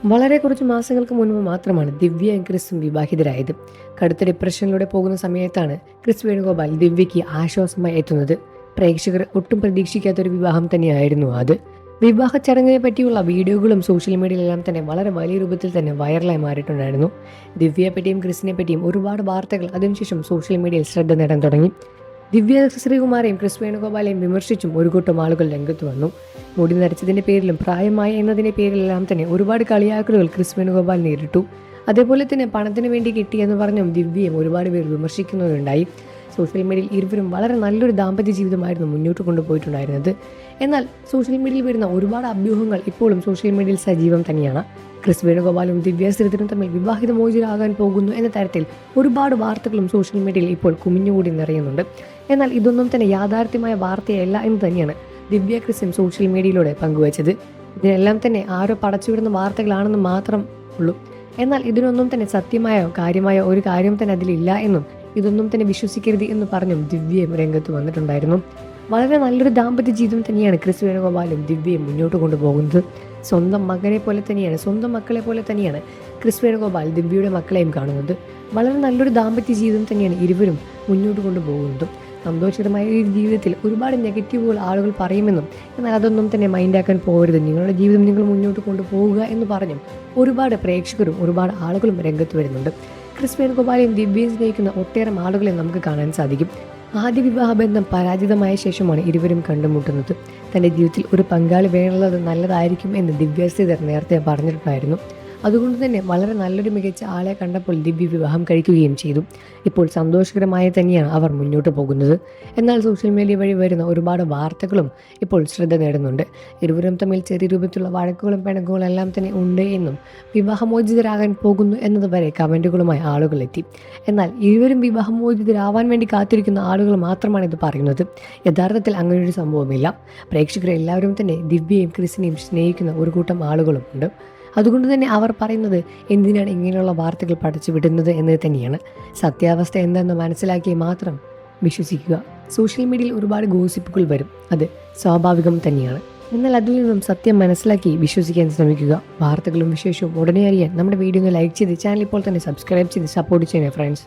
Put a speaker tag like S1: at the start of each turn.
S1: വളരെ കുറച്ച് മാസങ്ങൾക്ക് മുൻപ് മാത്രമാണ് ദിവ്യയും ക്രിസും വിവാഹിതരായത്. കടുത്ത ഡിപ്രഷനിലൂടെ പോകുന്ന സമയത്താണ് ക്രിസ് വേണുഗോപാൽ ദിവ്യയ്ക്ക് ആശ്വാസമായി എത്തുന്നത്. പ്രേക്ഷകർ ഒട്ടും പ്രതീക്ഷിക്കാത്തൊരു വിവാഹം തന്നെയായിരുന്നു അത്. വിവാഹ ചടങ്ങിനെ പറ്റിയുള്ള വീഡിയോകളും സോഷ്യൽ മീഡിയയിലെല്ലാം തന്നെ വളരെ വലിയ രൂപത്തിൽ തന്നെ വൈറലായി മാറിയിട്ടുണ്ടായിരുന്നു. ദിവ്യയെ പറ്റിയും ക്രിസിനെ പറ്റിയും ഒരുപാട് വാർത്തകൾ അതിനുശേഷം സോഷ്യൽ മീഡിയയിൽ ശ്രദ്ധ നേടാൻ തുടങ്ങി. ദിവ്യ ശ്രീകുമാരെയും ക്രിസ് വേണുഗോപാലെയും വിമർശിച്ചും ഒരു കൂട്ടം ആളുകൾ രംഗത്ത് വന്നു. മുടി നരച്ചതിന്റെ പേരിലും പ്രായമായി എന്നതിന്റെ പേരിലെല്ലാം തന്നെ ഒരുപാട് കളിയാക്കലുകൾ ക്രിസ് വേണുഗോപാൽ നേരിട്ടു. അതേപോലെ തന്നെ പണത്തിന് വേണ്ടി കിട്ടിയെന്ന് പറഞ്ഞും ദിവ്യയും ഒരുപാട് പേർ വിമർശിക്കുന്നവരുണ്ടായി. സോഷ്യൽ മീഡിയയിൽ ഇരുവരും വളരെ നല്ലൊരു ദാമ്പത്യ ജീവിതമായിരുന്നു മുന്നോട്ട് കൊണ്ടുപോയിട്ടുണ്ടായിരുന്നത്. എന്നാൽ സോഷ്യൽ മീഡിയയിൽ വരുന്ന ഒരുപാട് അഭ്യൂഹങ്ങൾ ഇപ്പോഴും സോഷ്യൽ മീഡിയയിൽ സജീവം തന്നെയാണ്. ക്രിസ് വേണുഗോപാലും ദിവ്യ ശ്രീധരനും തമ്മിൽ വിവാഹിതമോചിതരാകാൻ പോകുന്നു എന്ന തരത്തിൽ ഒരുപാട് വാർത്തകളും സോഷ്യൽ മീഡിയയിൽ ഇപ്പോൾ കുമിഞ്ഞുകൂടി നിറയുന്നുണ്ട്. എന്നാൽ ഇതൊന്നും തന്നെ യാഥാർത്ഥ്യമായ വാർത്തയല്ല എന്ന് തന്നെയാണ് ദിവ്യ ക്രിസും സോഷ്യൽ മീഡിയയിലൂടെ പങ്കുവച്ചത്. ഇതിനെല്ലാം തന്നെ ആരോ പടച്ചുവിടുന്ന വാർത്തകളാണെന്ന് മാത്രം ഉള്ളൂ. എന്നാൽ ഇതിനൊന്നും തന്നെ സത്യമായോ കാര്യമായോ ഒരു കാര്യം തന്നെ അതിലില്ല എന്നും ഇതൊന്നും തന്നെ വിശ്വസിക്കരുത് എന്ന് പറഞ്ഞും ദിവ്യയും രംഗത്ത് വന്നിട്ടുണ്ടായിരുന്നു. വളരെ നല്ലൊരു ദാമ്പത്യ ജീവിതം തന്നെയാണ് ക്രിസ് വേണുഗോപാലും ദിവ്യയും മുന്നോട്ട് കൊണ്ടുപോകുന്നത്. സ്വന്തം മകനെ പോലെ തന്നെയാണ്, സ്വന്തം മക്കളെ പോലെ തന്നെയാണ് ക്രിസ് വേണുഗോപാൽ ദിവ്യയുടെ മക്കളെയും കാണുന്നത്. വളരെ നല്ലൊരു ദാമ്പത്യ ജീവിതം തന്നെയാണ് ഇരുവരും മുന്നോട്ട് കൊണ്ടുപോകുന്നതും. സന്തോഷകരമായ ഈ ജീവിതത്തിൽ ഒരുപാട് നെഗറ്റീവുകൾ ആളുകൾ പറയുമെന്നും എന്നാൽ അതൊന്നും തന്നെ മൈൻഡാക്കാൻ പോകരുത്, നിങ്ങളുടെ ജീവിതം നിങ്ങൾ മുന്നോട്ട് കൊണ്ടുപോകുക എന്ന് പറഞ്ഞും ഒരുപാട് പ്രേക്ഷകരും ഒരുപാട് ആളുകളും രംഗത്ത് വരുന്നുണ്ട്. ക്രിസ് വേണുഗോപാലെയും ദിവ്യയും സ്നേഹിക്കുന്ന ഒട്ടേറെ ആളുകളെ നമുക്ക് കാണാൻ സാധിക്കും. ആദ്യ വിവാഹ ബന്ധം പരാജിതമായ ശേഷമാണ് ഇരുവരും കണ്ടുമുട്ടുന്നത്. തൻ്റെ ജീവിതത്തിൽ ഒരു പങ്കാളി വേണുള്ളത് നല്ലതായിരിക്കും എന്ന് ദിവ്യ ശ്രീധർ നേരത്തെ പറഞ്ഞിട്ടുണ്ടായിരുന്നു. അതുകൊണ്ട് തന്നെ വളരെ നല്ലൊരു മികച്ച ആളെ കണ്ടപ്പോൾ ദിവ്യ വിവാഹം കഴിക്കുകയും ചെയ്തു. ഇപ്പോൾ സന്തോഷകരമായി തന്നെയാണ് അവർ മുന്നോട്ട് പോകുന്നത്. എന്നാൽ സോഷ്യൽ മീഡിയ വഴി വരുന്ന ഒരുപാട് വാർത്തകളും ഇപ്പോൾ ശ്രദ്ധ നേടുന്നുണ്ട്. ഇരുവരും തമ്മിൽ ചെറിയ രൂപത്തിലുള്ള വഴക്കുകളും പിണക്കുകളും എല്ലാം തന്നെ ഉണ്ട് എന്നും വിവാഹമോചിതരാകാൻ പോകുന്നു എന്നതുവരെ കമൻറ്റുകളുമായി ആളുകൾ എത്തി. എന്നാൽ ഇരുവരും വിവാഹമോചിതരാവാൻ വേണ്ടി കാത്തിരിക്കുന്ന ആളുകൾ മാത്രമാണ് ഇത് പറയുന്നത്. യഥാർത്ഥത്തിൽ അങ്ങനെയൊരു സംഭവമില്ല. പ്രേക്ഷകരെല്ലാവരും തന്നെ ദിവ്യയും ക്രിസിനെയും സ്നേഹിക്കുന്ന ഒരു കൂട്ടം ആളുകളും ഉണ്ട്. അതുകൊണ്ട് തന്നെ അവർ പറയുന്നത് എന്തിനാണ് ഇങ്ങനെയുള്ള വാർത്തകൾ പടച്ചു വിടുന്നത് എന്നത് തന്നെയാണ്. സത്യാവസ്ഥ എന്തെന്ന് മനസ്സിലാക്കി മാത്രം വിശ്വസിക്കുക. സോഷ്യൽ മീഡിയയിൽ ഒരുപാട് ഗോസിപ്പുകൾ വരും, അത് സ്വാഭാവികം തന്നെയാണ്. എന്നാൽ അതിൽ നിന്നും സത്യം മനസ്സിലാക്കി വിശ്വസിക്കാൻ ശ്രമിക്കുക. വാർത്തകളും വിശേഷവും ഉടനെ അറിയാൻ നമ്മുടെ വീഡിയോ ഒന്ന് ലൈക്ക് ചെയ്ത് ചാനൽ ഇപ്പോൾ തന്നെ സബ്സ്ക്രൈബ് ചെയ്ത് സപ്പോർട്ട് ചെയ്യണേ ഫ്രണ്ട്സ്.